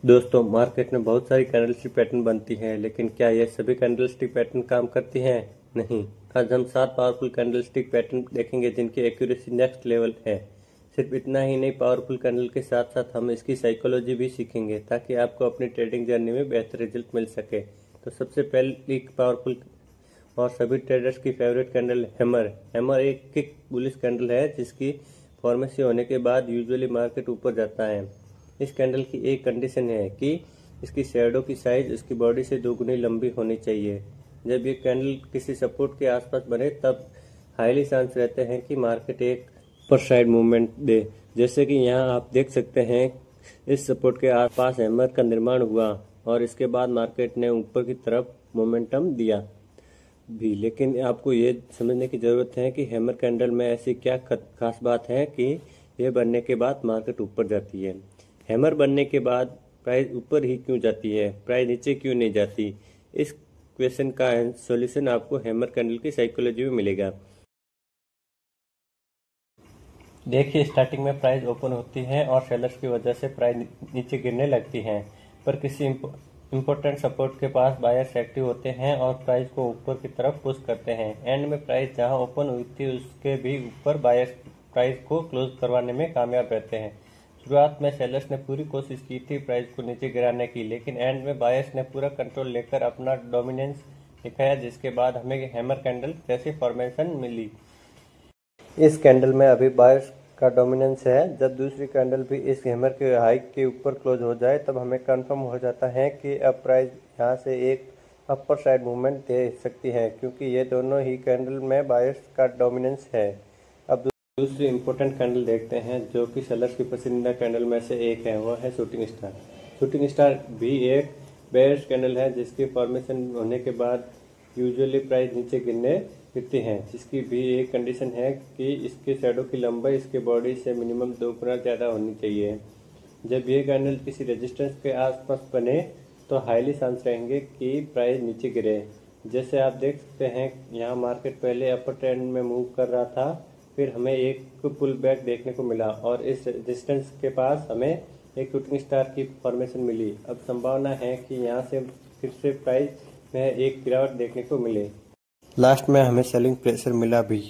दोस्तों, मार्केट में बहुत सारी कैंडलस्टिक पैटर्न बनती हैं, लेकिन क्या ये सभी कैंडलस्टिक पैटर्न काम करती हैं? नहीं। आज हम 7 पावरफुल कैंडलस्टिक पैटर्न देखेंगे जिनकी एक्यूरेसी नेक्स्ट लेवल है। सिर्फ इतना ही नहीं, पावरफुल कैंडल के साथ साथ हम इसकी साइकोलॉजी भी सीखेंगे ताकि आपको अपनी ट्रेडिंग जर्नी में बेहतर रिजल्ट मिल सके। तो सबसे पहली पावरफुल और सभी ट्रेडर्स की फेवरेट कैंडल हैमर एक किक बुलिश कैंडल है जिसकी फॉर्मेसी होने के बाद यूजुअली मार्केट ऊपर जाता है। इस कैंडल की एक कंडीशन है कि इसकी शैडो की साइज उसकी बॉडी से 2 गुनी लंबी होनी चाहिए। जब ये कैंडल किसी सपोर्ट के आसपास बने तब हाईली चांस रहते हैं कि मार्केट एक अपर साइड मूवमेंट दे। जैसे कि यहाँ आप देख सकते हैं, इस सपोर्ट के आसपास हैमर का निर्माण हुआ और इसके बाद मार्केट ने ऊपर की तरफ मोमेंटम दिया भी। लेकिन आपको ये समझने की जरूरत है कि हैमर कैंडल में ऐसी क्या खास बात है कि ये बनने के बाद मार्केट ऊपर जाती है। हैमर बनने के बाद प्राइस ऊपर ही क्यों जाती है, प्राइस नीचे क्यों नहीं जाती? इस क्वेश्चन का सॉल्यूशन आपको हैमर कैंडल की साइकोलॉजी में मिलेगा। देखिए, स्टार्टिंग में प्राइस ओपन होती है और सेलर्स की वजह से प्राइस नीचे गिरने लगती है, पर किसी इम्पोर्टेंट सपोर्ट के पास बायर्स एक्टिव होते हैं और प्राइस को ऊपर की तरफ पुश करते हैं। एंड में प्राइस जहां ओपन हुई थी उसके भी ऊपर बायर्स प्राइस को क्लोज करवाने में कामयाब रहते हैं। शुरुआत में सेलर्स ने पूरी कोशिश की थी प्राइस को नीचे गिराने की, लेकिन एंड में बायर्स ने पूरा कंट्रोल लेकर अपना डोमिनेंस दिखाया, जिसके बाद हमें हैमर कैंडल जैसी फॉर्मेशन मिली। इस कैंडल में अभी बायर्स का डोमिनेंस है। जब दूसरी कैंडल भी इस हैमर के हाई के ऊपर क्लोज हो जाए तब हमें कंफर्म हो जाता है कि अब प्राइस यहाँ से एक अपर साइड मूवमेंट दे सकती है, क्योंकि ये दोनों ही कैंडल में बायर्स का डोमिनेंस है। अब दूसरी इम्पोर्टेंट कैंडल देखते हैं जो कि सेलर्स की पसंदीदा कैंडल में से एक है, वो है शूटिंग स्टार। शूटिंग स्टार भी एक बेयर्स कैंडल है जिसकी फॉर्मेशन होने के बाद यूजुअली प्राइस नीचे गिरती है, जिसकी भी एक कंडीशन है कि इसके शैडो की लंबाई इसके बॉडी से मिनिमम 2 गुना ज़्यादा होनी चाहिए। जब ये कैंडल किसी रेजिस्टेंस के आसपास बने तो हाईली चांस रहेंगे कि प्राइस नीचे गिरे। जैसे आप देख सकते हैं, यहाँ मार्केट पहले अपर ट्रेंड में मूव कर रहा था, फिर हमें एक पुल बैक देखने को मिला और इस रेजिस्टेंस के पास हमें एक शूटिंग स्टार की फॉर्मेशन मिली। अब संभावना है कि यहाँ से फिर से प्राइस में एक गिरावट देखने को मिले। लास्ट में हमें सेलिंग प्रेशर मिला भी।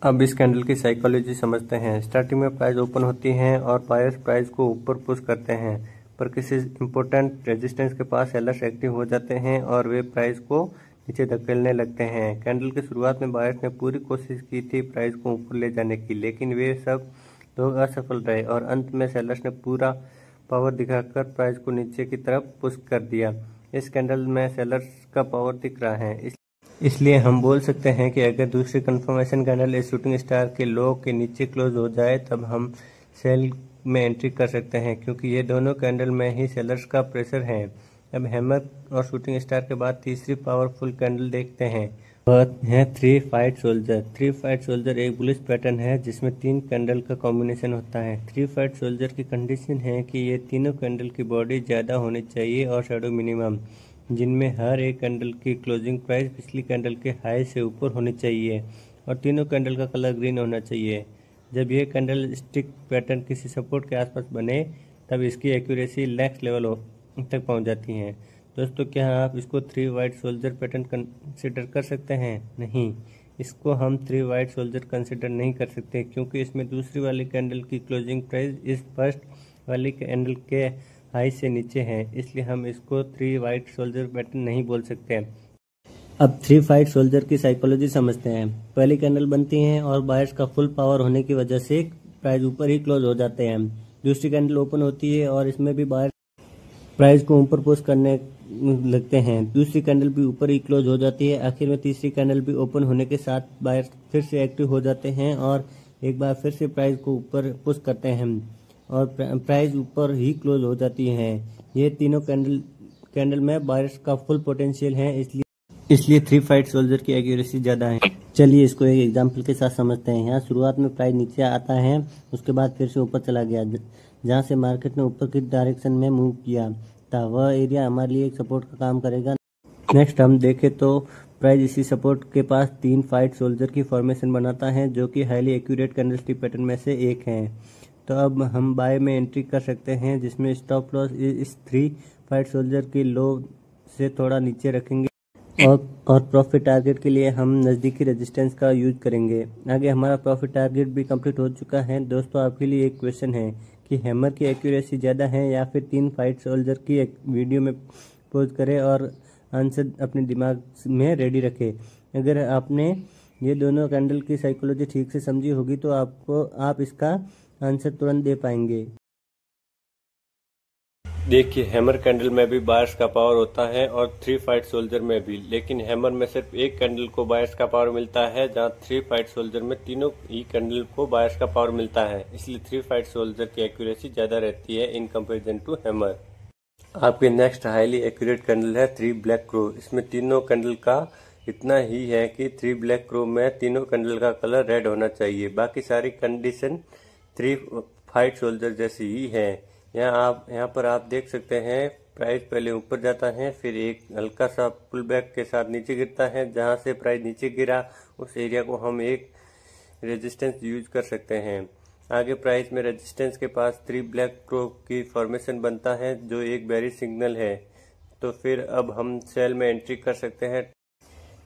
अब इस कैंडल की साइकोलॉजी समझते हैं। स्टार्टिंग में प्राइस ओपन होती है और बायर्स प्राइस को ऊपर पुश करते हैं, पर किसी इंपॉर्टेंट रेजिस्टेंस के पास सेलर्स एक्टिव हो जाते हैं और वे प्राइस को नीचे धकेलने लगते हैं। कैंडल की शुरुआत में बायर्स ने पूरी कोशिश की थी प्राइस को ऊपर ले जाने की, लेकिन वे सब लोग असफल रहे और अंत में सेलर्स ने पूरा पावर दिखाकर प्राइस को नीचे की तरफ पुश कर दिया। इस कैंडल में सेलर्स का पावर दिख रहा है, इसलिए हम बोल सकते हैं कि अगर दूसरी कंफर्मेशन कैंडल इस शूटिंग स्टार के लो के नीचे क्लोज हो जाए तब हम सेल में एंट्री कर सकते हैं, क्योंकि ये दोनों कैंडल में ही सेलर्स का प्रेशर है। अब हैमर और शूटिंग स्टार के बाद तीसरी पावरफुल कैंडल देखते हैं, वह है 3 फाइट सोल्जर। 3 फाइट सोल्जर एक बुलिश पैटर्न है जिसमें 3 कैंडल का कॉम्बिनेशन होता है। 3 फाइट सोल्जर की कंडीशन है कि ये तीनों कैंडल की बॉडी ज़्यादा होनी चाहिए और शैडो मिनिमम, जिनमें हर एक कैंडल की क्लोजिंग प्राइस पिछली कैंडल के हाई से ऊपर होनी चाहिए और तीनों कैंडल का कलर ग्रीन होना चाहिए। जब ये कैंडल स्टिक पैटर्न किसी सपोर्ट के आसपास बने तब इसकी एक्यूरेसी नेक्स्ट लेवल तक पहुंच जाती है। दोस्तों, क्या आप इसको 3 वाइट सोल्जर पैटर्न कंसिडर कर सकते हैं? नहीं, इसको हम 3 वाइट सोल्जर कंसिडर नहीं कर सकते, क्योंकि इसमें दूसरी वाली कैंडल की क्लोजिंग प्राइस इस फर्स्ट वाली कैंडल के हाई से नीचे है, इसलिए हम इसको 3 वाइट सोल्जर पैटर्न नहीं बोल सकते। अब 3 फाइट सोल्जर की साइकोलॉजी समझते हैं। पहली कैंडल बनती है और बायर्स का फुल पावर होने की वजह से प्राइस ऊपर ही क्लोज हो जाते हैं। दूसरी कैंडल ओपन होती है और इसमें भी बायर्स प्राइस को ऊपर पुश करने लगते हैं। दूसरी कैंडल भी ऊपर ही क्लोज हो जाती है। आखिर में तीसरी कैंडल भी ओपन होने के साथ बायर्स फिर से एक्टिव हो जाते हैं और एक बार फिर से प्राइस को ऊपर पुश करते हैं और प्राइस ऊपर ही क्लोज हो जाती है। ये तीनों कैंडल में बायर्स का फुल पोटेंशियल है, इसलिए 3 फाइट सोल्जर की एक्यूरेसी ज़्यादा है। चलिए इसको एक एग्जांपल के साथ समझते हैं। यहाँ शुरुआत में प्राइस नीचे आता है, उसके बाद फिर से ऊपर चला गया। जहाँ से मार्केट ने ऊपर की डायरेक्शन में मूव किया था, वह एरिया हमारे लिए एक सपोर्ट का काम करेगा। नेक्स्ट हम देखें तो प्राइस इसी सपोर्ट के पास 3 फाइट सोल्जर की फॉर्मेशन बनाता है, जो कि हाईली एक्यूरेट कैंडलस्टिक पैटर्न में से एक है। तो अब हम बाय में एंट्री कर सकते हैं, जिसमें स्टॉप लॉस इस 3 फाइट सोल्जर की लो से थोड़ा नीचे रखेंगे और प्रॉफिट टारगेट के लिए हम नज़दीकी रेजिस्टेंस का यूज करेंगे। आगे हमारा प्रॉफिट टारगेट भी कंप्लीट हो चुका है। दोस्तों, आपके लिए एक क्वेश्चन है कि हैमर की एक्यूरेसी ज़्यादा है या फिर 3 फाइट सोल्जर की एक वीडियो में पोज करें और आंसर अपने दिमाग में रेडी रखें। अगर आपने ये दोनों कैंडल की साइकोलॉजी ठीक से समझी होगी तो आप इसका आंसर तुरंत दे पाएंगे। देखिए, हैमर कैंडल में भी बायर्स का पावर होता है और 3 फाइट सोल्जर में भी, लेकिन हैमर में सिर्फ एक कैंडल को बायर्स का पावर मिलता है, जहां 3 फाइट सोल्जर में तीनों ही कैंडल को बायर्स का पावर मिलता है। इसलिए 3 फाइट सोल्जर की एक्यूरेसी ज्यादा रहती है इन कंपेरिजन टू हैमर। आपके नेक्स्ट हाईली एक्यूरेट कैंडल है 3 ब्लैक क्रो। इसमें तीनों कैंडल का इतना ही है कि 3 ब्लैक क्रो में तीनों कैंडल का कलर रेड होना चाहिए। बाकी सारी कंडीशन 3 फाइट सोल्जर जैसी ही है। यहाँ पर आप देख सकते हैं, प्राइस पहले ऊपर जाता है, फिर एक हल्का सा पुल बैक के साथ नीचे गिरता है। जहां से प्राइस नीचे गिरा उस एरिया को हम एक रेजिस्टेंस यूज कर सकते हैं। आगे प्राइस में रेजिस्टेंस के पास 3 ब्लैक क्रो की फॉर्मेशन बनता है, जो एक बेरिश सिग्नल है। तो फिर अब हम सेल में एंट्री कर सकते हैं।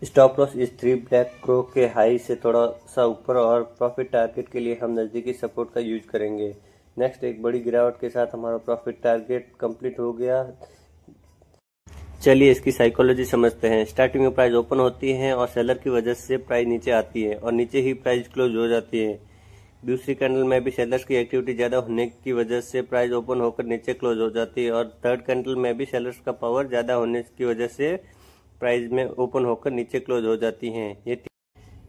स्टॉप लॉस इस 3 ब्लैक क्रो के हाई से थोड़ा सा ऊपर और प्रॉफिट टारगेट के लिए हम नज़दीकी सपोर्ट का यूज करेंगे। नेक्स्ट, एक बड़ी गिरावट के साथ हमारा प्रॉफिट टारगेट कंप्लीट हो गया। चलिए इसकी साइकोलॉजी समझते हैं। स्टार्टिंग में प्राइस ओपन होती है और सेलर की वजह से प्राइस नीचे आती है और नीचे ही प्राइस क्लोज हो जाती है। दूसरी कैंडल में भी सेलर्स की एक्टिविटी ज्यादा होने की वजह से प्राइस ओपन होकर नीचे क्लोज हो जाती है और थर्ड कैंडल में भी सेलर्स का पावर ज्यादा होने की वजह से प्राइस में ओपन होकर नीचे क्लोज हो जाती है।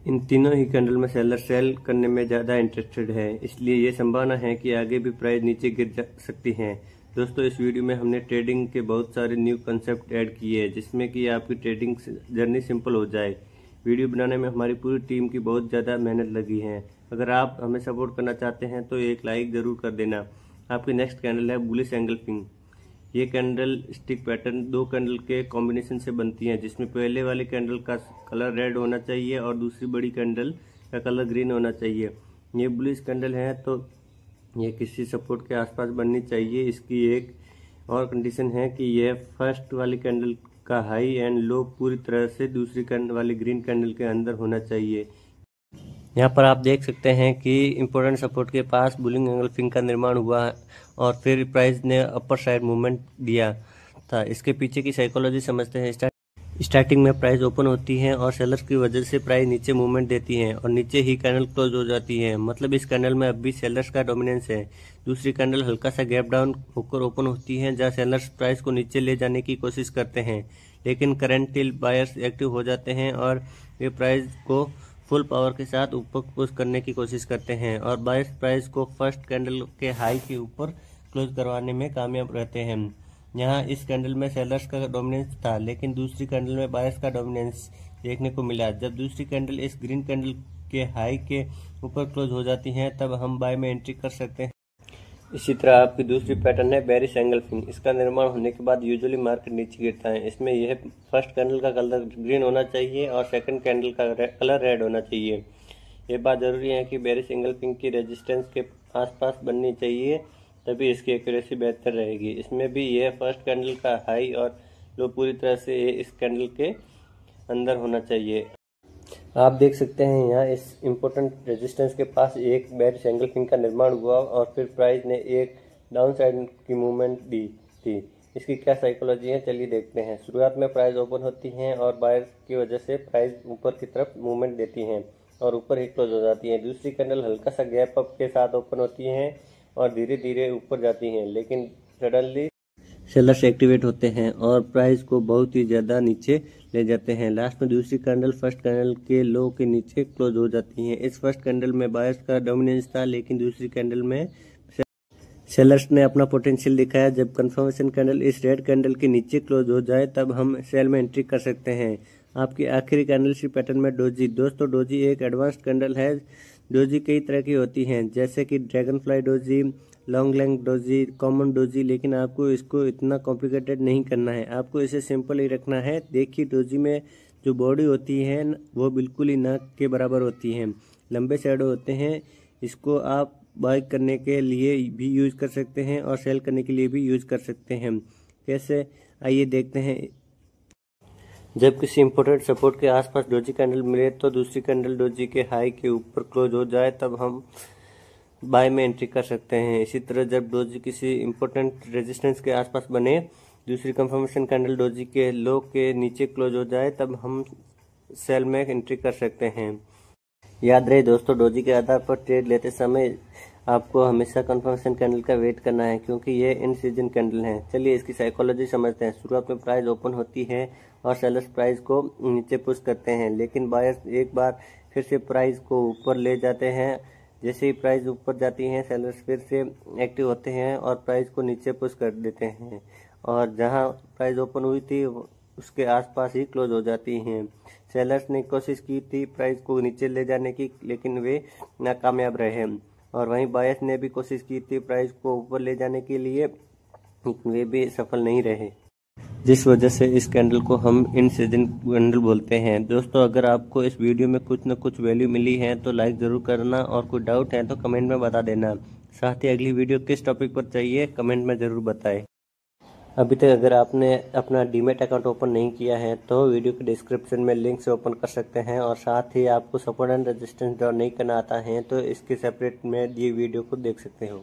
इन तीनों ही कैंडल में सेलर सेल करने में ज्यादा इंटरेस्टेड है, इसलिए ये संभावना है कि आगे भी प्राइस नीचे गिर जा सकती है। दोस्तों, इस वीडियो में हमने ट्रेडिंग के बहुत सारे न्यू कंसेप्ट ऐड किए हैं, जिसमें कि आपकी ट्रेडिंग जर्नी सिंपल हो जाए। वीडियो बनाने में हमारी पूरी टीम की बहुत ज़्यादा मेहनत लगी है। अगर आप हमें सपोर्ट करना चाहते हैं तो एक लाइक ज़रूर कर देना। आपकी नेक्स्ट कैंडल है बुलिश एंगल्फिंग। ये कैंडल स्टिक पैटर्न 2 कैंडल के कॉम्बिनेशन से बनती है, जिसमें पहले वाली कैंडल का कलर रेड होना चाहिए और दूसरी बड़ी कैंडल का कलर ग्रीन होना चाहिए। ये बुलिश कैंडल है तो ये किसी सपोर्ट के आसपास बननी चाहिए। इसकी एक और कंडीशन है कि यह फर्स्ट वाली कैंडल का हाई एंड लो पूरी तरह से दूसरी कैंडल वाली ग्रीन कैंडल के अंदर होना चाहिए। यहाँ पर आप देख सकते हैं कि इम्पोर्टेंट सपोर्ट के पास बुलिंग एंगल्फिंग का निर्माण हुआ और फिर प्राइस ने अपर साइड मूवमेंट दिया था। इसके पीछे की साइकोलॉजी समझते हैं। स्टार्टिंग में प्राइस ओपन होती है और सेलर्स की वजह से प्राइस नीचे मूवमेंट देती है और नीचे ही कैंडल क्लोज हो जाती है। मतलब इस कैंडल में अभी सेलर्स का डोमिनेंस है। दूसरी कैंडल हल्का सा गैप डाउन होकर ओपन होती है, जहां सेलर्स प्राइस को नीचे ले जाने की कोशिश करते हैं, लेकिन करेंटली बायर्स एक्टिव हो जाते हैं और वे प्राइस को फुल पावर के साथ ऊपर पुश करने की कोशिश करते हैं और बायर्स प्राइस को फर्स्ट कैंडल के हाई के ऊपर क्लोज करवाने में कामयाब रहते हैं। यहाँ इस कैंडल में सेलर्स का डोमिनेंस था, लेकिन दूसरी कैंडल में बायर्स का डोमिनेंस देखने को मिला। जब दूसरी कैंडल इस ग्रीन कैंडल के हाई के ऊपर क्लोज हो जाती है, तब हम बाय में एंट्री कर सकते हैं। इसी तरह आपकी दूसरी पैटर्न है बेरिश एंगल्फिंग। इसका निर्माण होने के बाद यूजुअली मार्केट नीचे गिरता है। इसमें यह फर्स्ट कैंडल का कलर ग्रीन होना चाहिए और सेकंड कैंडल का कलर रेड होना चाहिए। ये बात जरूरी है कि बेरिश एंगल्फिंग की रेजिस्टेंस के आसपास बननी चाहिए, तभी इसकी एक्यूरेसी बेहतर रहेगी। इसमें भी यह फर्स्ट कैंडल का हाई और लो पूरी तरह से इस कैंडल के अंदर होना चाहिए। आप देख सकते हैं यहाँ इस इम्पोर्टेंट रेजिस्टेंस के पास एक बेरिश एंगल्फिंग का निर्माण हुआ और फिर प्राइस ने एक डाउन साइड की मूवमेंट दी थी। इसकी क्या साइकोलॉजी है, चलिए देखते हैं। शुरुआत में प्राइस ओपन होती है और बायर की वजह से प्राइस ऊपर की तरफ मूवमेंट देती हैं और ऊपर ही क्लोज हो जाती है। दूसरी कैंडल हल्का सा गैप अप के साथ ओपन होती है और धीरे धीरे ऊपर जाती हैं, लेकिन सडनली सेलर्स एक्टिवेट होते हैं और प्राइस को बहुत ही ज्यादा नीचे ले जाते हैं। लास्ट में दूसरी कैंडल फर्स्ट कैंडल के लो के नीचे क्लोज हो जाती है। इस फर्स्ट कैंडल में बायर्स का डोमिनेंस था, लेकिन दूसरी कैंडल में सेलर्स ने अपना पोटेंशियल दिखाया। जब कंफर्मेशन कैंडल इस रेड कैंडल के नीचे क्लोज हो जाए, तब हम सेल में एंट्री कर सकते हैं। आपकी आखिरी कैंडलशिप पैटर्न में डोजी। दोस्तों, डोजी एक एडवांस्ड कैंडल है। डोजी कई तरह की होती हैं, जैसे कि dragon fly doji, long length doji, common doji, लेकिन आपको इसको इतना कॉम्प्लिकेटेड नहीं करना है। आपको इसे सिंपल ही रखना है। देखिए, डोजी में जो बॉडी होती है वो बिल्कुल ही नाक के बराबर होती है, लंबे शैडो होते हैं। इसको आप बाय करने के लिए भी यूज कर सकते हैं और सेल करने के लिए भी यूज कर सकते हैं। कैसे, आइए देखते हैं। जब किसी इम्पोर्टेंट सपोर्ट के आसपास डोजी कैंडल मिले तो दूसरी कैंडल डोजी के हाई के ऊपर क्लोज हो जाए तब हम बाय में एंट्री कर सकते हैं। इसी तरह जब डोजी किसी इम्पोर्टेंट रेजिस्टेंस के आसपास बने, दूसरी कंफर्मेशन कैंडल डोजी के लो के नीचे क्लोज हो जाए तब हम सेल में एंट्री कर सकते हैं। याद रहे दोस्तों, डोजी के आधार पर ट्रेड लेते समय आपको हमेशा कंफर्मेशन कैंडल का वेट करना है क्योंकि ये इन सीजन कैंडल है। चलिए इसकी साइकोलॉजी समझते हैं। शुरुआत में प्राइस ओपन होती है और सेलर्स प्राइस को नीचे पुश करते हैं, लेकिन बायर्स एक बार फिर से प्राइस को ऊपर ले जाते हैं। जैसे ही प्राइस ऊपर जाती है, सेलर्स फिर से एक्टिव होते हैं और प्राइस को नीचे पुश कर देते हैं और जहां प्राइस ओपन हुई थी उसके आसपास ही क्लोज हो जाती हैं। सेलर्स ने कोशिश की थी प्राइस को नीचे ले जाने की, लेकिन वे नाकामयाब रहे और वहीं बायर्स ने भी कोशिश की थी प्राइस को ऊपर ले जाने के लिए, वे भी सफल नहीं रहे, जिस वजह से इस कैंडल को हम इन सीजन कैंडल बोलते हैं। दोस्तों, अगर आपको इस वीडियो में कुछ न कुछ वैल्यू मिली है तो लाइक ज़रूर करना और कोई डाउट है तो कमेंट में बता देना। साथ ही अगली वीडियो किस टॉपिक पर चाहिए कमेंट में ज़रूर बताएं। अभी तक अगर आपने अपना डीमैट अकाउंट ओपन नहीं किया है तो वीडियो के डिस्क्रिप्शन में लिंक से ओपन कर सकते हैं और साथ ही आपको सपोर्ट एंड रेजिस्टेंस ड्रॉ नहीं करना आता है तो इसके सेपरेट में ये वीडियो को देख सकते हो।